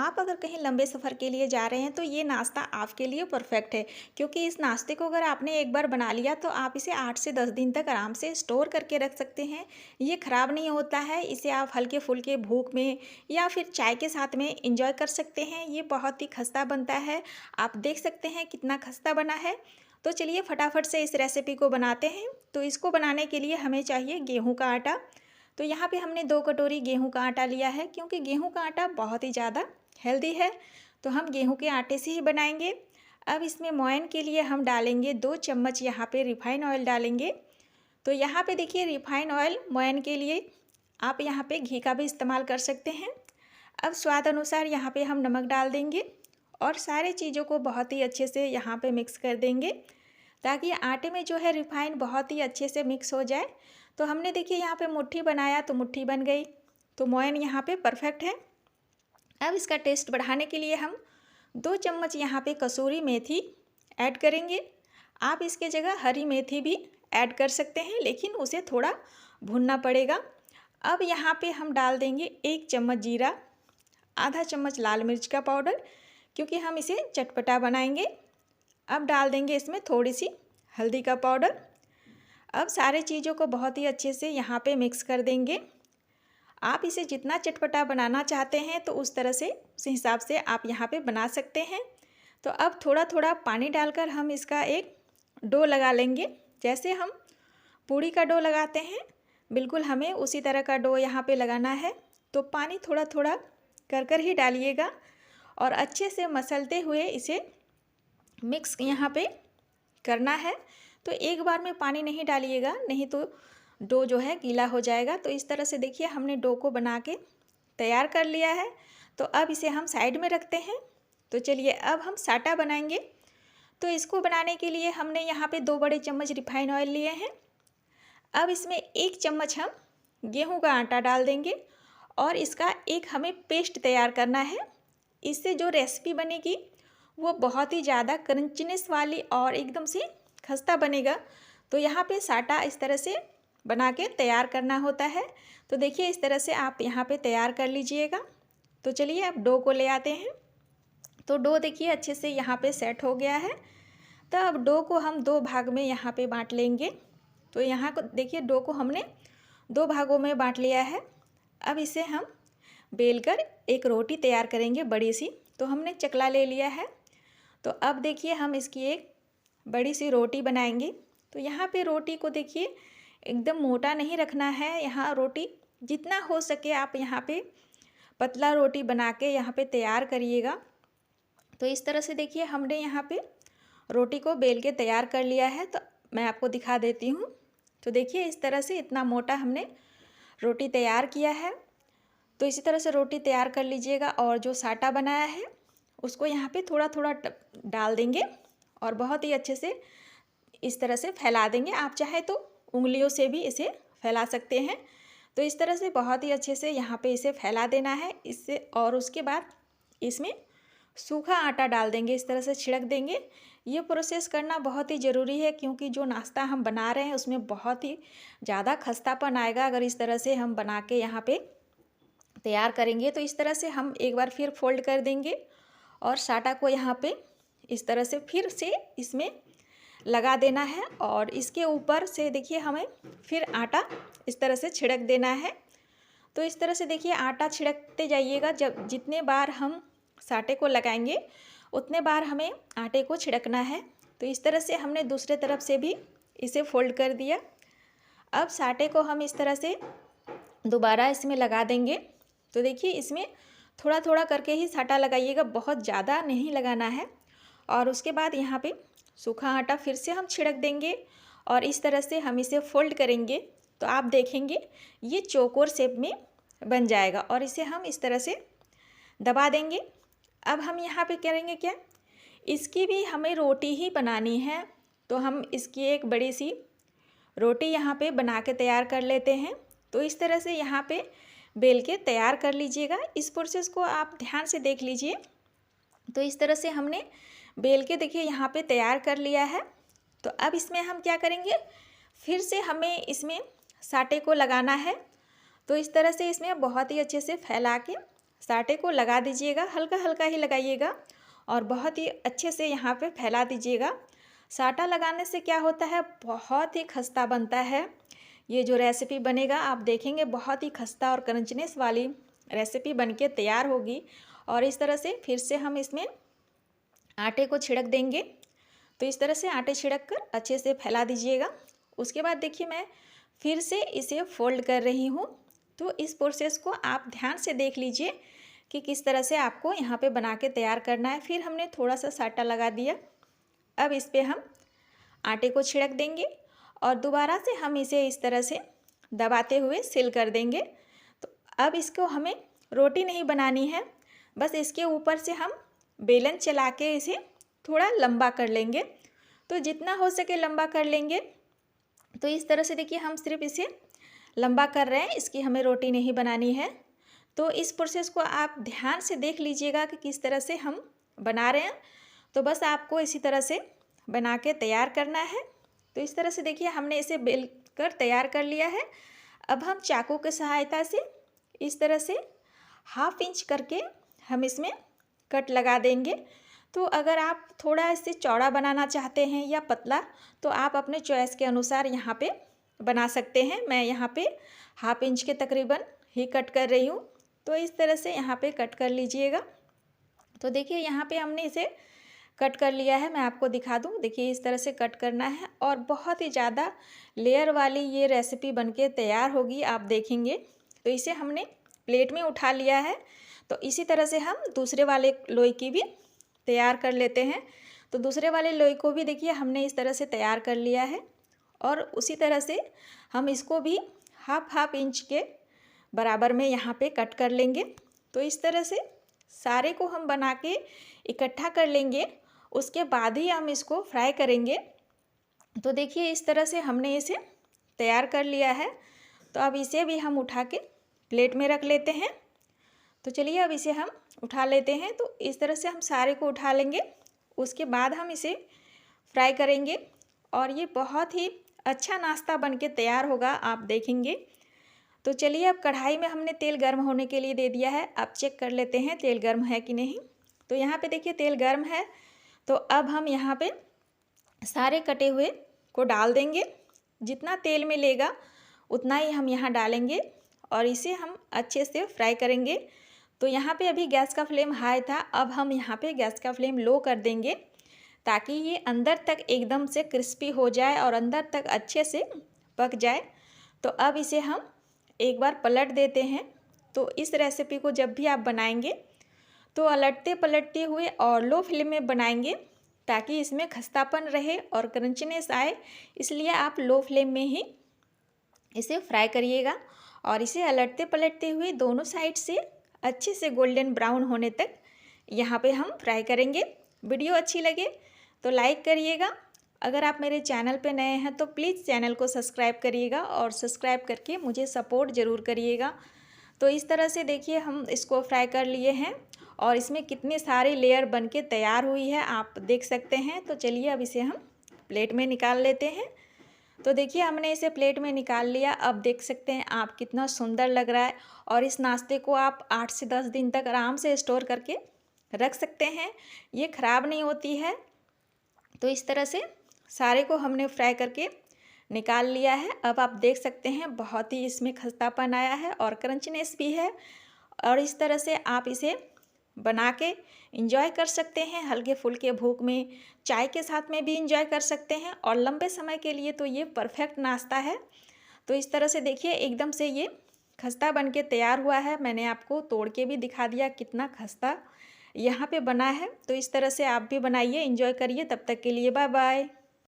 आप अगर कहीं लंबे सफ़र के लिए जा रहे हैं तो ये नाश्ता आपके लिए परफेक्ट है, क्योंकि इस नाश्ते को अगर आपने एक बार बना लिया तो आप इसे 8 से 10 दिन तक आराम से स्टोर करके रख सकते हैं। ये ख़राब नहीं होता है। इसे आप हल्के फुल्के भूख में या फिर चाय के साथ में इंजॉय कर सकते हैं। ये बहुत ही खस्ता बनता है। आप देख सकते हैं कितना खस्ता बना है। तो चलिए फटाफट से इस रेसिपी को बनाते हैं। तो इसको बनाने के लिए हमें चाहिए गेहूँ का आटा। तो यहाँ पे हमने 2 कटोरी गेहूं का आटा लिया है, क्योंकि गेहूं का आटा बहुत ही ज़्यादा हेल्दी है। तो हम गेहूं के आटे से ही बनाएंगे। अब इसमें मोयन के लिए हम डालेंगे 2 चम्मच यहाँ पे रिफाइन ऑयल डालेंगे। तो यहाँ पे देखिए रिफाइन ऑयल मोयन के लिए आप यहाँ पे घी का भी इस्तेमाल कर सकते हैं। अब स्वाद अनुसार यहाँ पे हम नमक डाल देंगे और सारे चीज़ों को बहुत ही अच्छे से यहाँ पे मिक्स कर देंगे, ताकि आटे में जो है रिफाइन बहुत ही अच्छे से मिक्स हो जाए। तो हमने देखिए यहाँ पे मुट्ठी बनाया तो मुट्ठी बन गई। तो मोयन यहाँ पे परफेक्ट है। अब इसका टेस्ट बढ़ाने के लिए हम 2 चम्मच यहाँ पे कसूरी मेथी ऐड करेंगे। आप इसके जगह हरी मेथी भी ऐड कर सकते हैं, लेकिन उसे थोड़ा भूनना पड़ेगा। अब यहाँ पे हम डाल देंगे 1 चम्मच जीरा, आधा चम्मच लाल मिर्च का पाउडर, क्योंकि हम इसे चटपटा बनाएंगे। अब डाल देंगे इसमें थोड़ी सी हल्दी का पाउडर। अब सारे चीज़ों को बहुत ही अच्छे से यहाँ पे मिक्स कर देंगे। आप इसे जितना चटपटा बनाना चाहते हैं तो उस तरह से उस हिसाब से आप यहाँ पे बना सकते हैं। तो अब थोड़ा थोड़ा पानी डालकर हम इसका एक डो लगा लेंगे। जैसे हम पूड़ी का डो लगाते हैं, बिल्कुल हमें उसी तरह का डो यहाँ पे लगाना है। तो पानी थोड़ा थोड़ा कर ही डालिएगा और अच्छे से मसलते हुए इसे मिक्स यहाँ पे करना है। तो एक बार में पानी नहीं डालिएगा, नहीं तो डो जो है गीला हो जाएगा। तो इस तरह से देखिए हमने डो को बना के तैयार कर लिया है। तो अब इसे हम साइड में रखते हैं। तो चलिए अब हम साटा बनाएंगे। तो इसको बनाने के लिए हमने यहाँ पे 2 बड़े चम्मच रिफाइन ऑयल लिए हैं। अब इसमें 1 चम्मच हम गेहूं का आटा डाल देंगे और इसका एक हमें पेस्ट तैयार करना है। इससे जो रेसिपी बनेगी वो बहुत ही ज़्यादा क्रंचनेस वाली और एकदम से खस्ता बनेगा। तो यहाँ पे साटा इस तरह से बना के तैयार करना होता है। तो देखिए इस तरह से आप यहाँ पे तैयार कर लीजिएगा। तो चलिए अब डो को ले आते हैं। तो डो देखिए अच्छे से यहाँ पे सेट हो गया है। तो अब डो को हम 2 भाग में यहाँ पे बांट लेंगे। तो यहाँ को देखिए डो को हमने 2 भागों में बांट लिया है। अब इसे हम बेलकर एक रोटी तैयार करेंगे बड़ी सी। तो हमने चकला ले लिया है। तो अब देखिए हम इसकी एक बड़ी सी रोटी बनाएंगे। तो यहाँ पे रोटी को देखिए एकदम मोटा नहीं रखना है। यहाँ रोटी जितना हो सके आप यहाँ पे पतला रोटी बना के यहाँ पे तैयार करिएगा। तो इस तरह से देखिए हमने यहाँ पे रोटी को बेल के तैयार कर लिया है। तो मैं आपको दिखा देती हूँ। तो देखिए इस तरह से इतना मोटा हमने रोटी तैयार किया है। तो इसी तरह से रोटी तैयार कर लीजिएगा और जो साटा बनाया है उसको यहाँ पे थोड़ा थोड़ा डाल देंगे और बहुत ही अच्छे से इस तरह से फैला देंगे। आप चाहे तो उंगलियों से भी इसे फैला सकते हैं। तो इस तरह से बहुत ही अच्छे से यहाँ पे इसे फैला देना है इससे। और उसके बाद इसमें सूखा आटा डाल देंगे, इस तरह से छिड़क देंगे। ये प्रोसेस करना बहुत ही ज़रूरी है, क्योंकि जो नाश्ता हम बना रहे हैं उसमें बहुत ही ज़्यादा खस्तापन आएगा अगर इस तरह से हम बना के यहाँ पे तैयार करेंगे। तो इस तरह से हम एक बार फिर फोल्ड कर देंगे और साटा को यहाँ पे इस तरह से फिर से इसमें लगा देना है और इसके ऊपर से देखिए हमें फिर आटा इस तरह से छिड़क देना है। तो इस तरह से देखिए आटा छिड़कते जाइएगा। जब जितने बार हम साटे को लगाएंगे उतने बार हमें आटे को छिड़कना है। तो इस तरह से हमने दूसरे तरफ से भी इसे फोल्ड कर दिया। अब साटे को हम इस तरह से दोबारा इसमें लगा देंगे। तो देखिए इसमें थोड़ा थोड़ा करके ही साटा लगाइएगा, बहुत ज़्यादा नहीं लगाना है। और उसके बाद यहाँ पे सूखा आटा फिर से हम छिड़क देंगे और इस तरह से हम इसे फोल्ड करेंगे। तो आप देखेंगे ये चौकोर शेप में बन जाएगा और इसे हम इस तरह से दबा देंगे। अब हम यहाँ पे करेंगे क्या, इसकी भी हमें रोटी ही बनानी है। तो हम इसकी एक बड़ी सी रोटी यहाँ पे बना के तैयार कर लेते हैं। तो इस तरह से यहाँ पे बेल के तैयार कर लीजिएगा। इस प्रोसेस को आप ध्यान से देख लीजिए। तो इस तरह से हमने बेल के देखिए यहाँ पे तैयार कर लिया है। तो अब इसमें हम क्या करेंगे, फिर से हमें इसमें साटे को लगाना है। तो इस तरह से इसमें बहुत ही अच्छे से फैला के इस आटे को लगा दीजिएगा, हल्का हल्का ही लगाइएगा और बहुत ही अच्छे से यहाँ पे फैला दीजिएगा। आटा लगाने से क्या होता है, बहुत ही खस्ता बनता है। ये जो रेसिपी बनेगा आप देखेंगे बहुत ही खस्ता और क्रंचनेस वाली रेसिपी बनके तैयार होगी। और इस तरह से फिर से हम इसमें आटे को छिड़क देंगे। तो इस तरह से आटे छिड़क कर अच्छे से फैला दीजिएगा। उसके बाद देखिए मैं फिर से इसे फोल्ड कर रही हूँ। तो इस प्रोसेस को आप ध्यान से देख लीजिए कि किस तरह से आपको यहाँ पे बना के तैयार करना है। फिर हमने थोड़ा सा आटा लगा दिया। अब इस पर हम आटे को छिड़क देंगे और दोबारा से हम इसे इस तरह से दबाते हुए सील कर देंगे। तो अब इसको हमें रोटी नहीं बनानी है, बस इसके ऊपर से हम बेलन चला के इसे थोड़ा लंबा कर लेंगे। तो जितना हो सके लंबा कर लेंगे। तो इस तरह से देखिए हम सिर्फ इसे लंबा कर रहे हैं, इसकी हमें रोटी नहीं बनानी है। तो इस प्रोसेस को आप ध्यान से देख लीजिएगा कि किस तरह से हम बना रहे हैं। तो बस आपको इसी तरह से बना के तैयार करना है। तो इस तरह से देखिए हमने इसे बेल कर तैयार कर लिया है। अब हम चाकू की सहायता से इस तरह से 1/2 इंच करके हम इसमें कट लगा देंगे। तो अगर आप थोड़ा इसे चौड़ा बनाना चाहते हैं या पतला, तो आप अपने चॉइस के अनुसार यहाँ पे बना सकते हैं। मैं यहाँ पे 1/2 इंच के तकरीबन ही कट कर रही हूँ। तो इस तरह से यहाँ पे कट कर लीजिएगा। तो देखिए यहाँ पे हमने इसे कट कर लिया है। मैं आपको दिखा दूँ, देखिए इस तरह से कट करना है और बहुत ही ज़्यादा लेयर वाली ये रेसिपी बनके तैयार होगी, आप देखेंगे। तो इसे हमने प्लेट में उठा लिया है। तो इसी तरह से हम दूसरे वाले लोई की भी तैयार कर लेते हैं। तो दूसरे वाले लोई को भी देखिए हमने इस तरह से तैयार कर लिया है और उसी तरह से हम इसको भी 1/2 इंच के बराबर में यहाँ पे कट कर लेंगे। तो इस तरह से सारे को हम बना के इकट्ठा कर लेंगे, उसके बाद ही हम इसको फ्राई करेंगे। तो देखिए इस तरह से हमने इसे तैयार कर लिया है। तो अब इसे भी हम उठा के प्लेट में रख लेते हैं। तो चलिए अब इसे हम उठा लेते हैं। तो इस तरह से हम सारे को उठा लेंगे, उसके बाद हम इसे फ्राई करेंगे और ये बहुत ही अच्छा नाश्ता बनके तैयार होगा, आप देखेंगे। तो चलिए अब कढ़ाई में हमने तेल गर्म होने के लिए दे दिया है। अब चेक कर लेते हैं तेल गर्म है कि नहीं। तो यहाँ पे देखिए तेल गर्म है। तो अब हम यहाँ पे सारे कटे हुए को डाल देंगे। जितना तेल में लेगा उतना ही हम यहाँ डालेंगे और इसे हम अच्छे से फ्राई करेंगे। तो यहाँ पे अभी गैस का फ्लेम हाई था, अब हम यहाँ पे गैस का फ्लेम लो कर देंगे ताकि ये अंदर तक एकदम से क्रिस्पी हो जाए और अंदर तक अच्छे से पक जाए। तो अब इसे हम एक बार पलट देते हैं। तो इस रेसिपी को जब भी आप बनाएंगे तो अलटते पलटते हुए और लो फ्लेम में बनाएंगे ताकि इसमें खस्तापन रहे और क्रंचनेस आए। इसलिए आप लो फ्लेम में ही इसे फ्राई करिएगा और इसे अलटते पलटते हुए दोनों साइड से अच्छे से गोल्डन ब्राउन होने तक यहाँ पे हम फ्राई करेंगे। वीडियो अच्छी लगे तो लाइक करिएगा। अगर आप मेरे चैनल पे नए हैं तो प्लीज़ चैनल को सब्सक्राइब करिएगा और सब्सक्राइब करके मुझे सपोर्ट ज़रूर करिएगा। तो इस तरह से देखिए हम इसको फ्राई कर लिए हैं और इसमें कितने सारे लेयर बनके तैयार हुई है, आप देख सकते हैं। तो चलिए अब इसे हम प्लेट में निकाल लेते हैं। तो देखिए हमने इसे प्लेट में निकाल लिया। अब देख सकते हैं आप कितना सुंदर लग रहा है और इस नाश्ते को आप 8 से 10 दिन तक आराम से स्टोर करके रख सकते हैं, ये ख़राब नहीं होती है। तो इस तरह से सारे को हमने फ्राई करके निकाल लिया है। अब आप देख सकते हैं बहुत ही इसमें खस्तापन आया है और क्रंचनेस भी है। और इस तरह से आप इसे बना के इंजॉय कर सकते हैं, हल्के फुल्के भूख में, चाय के साथ में भी इंजॉय कर सकते हैं और लंबे समय के लिए तो ये परफेक्ट नाश्ता है। तो इस तरह से देखिए एकदम से ये खस्ता बन के तैयार हुआ है। मैंने आपको तोड़ के भी दिखा दिया कितना खस्ता यहाँ पे बना है। तो इस तरह से आप भी बनाइए, इंजॉय करिए। तब तक के लिए बाय बाय।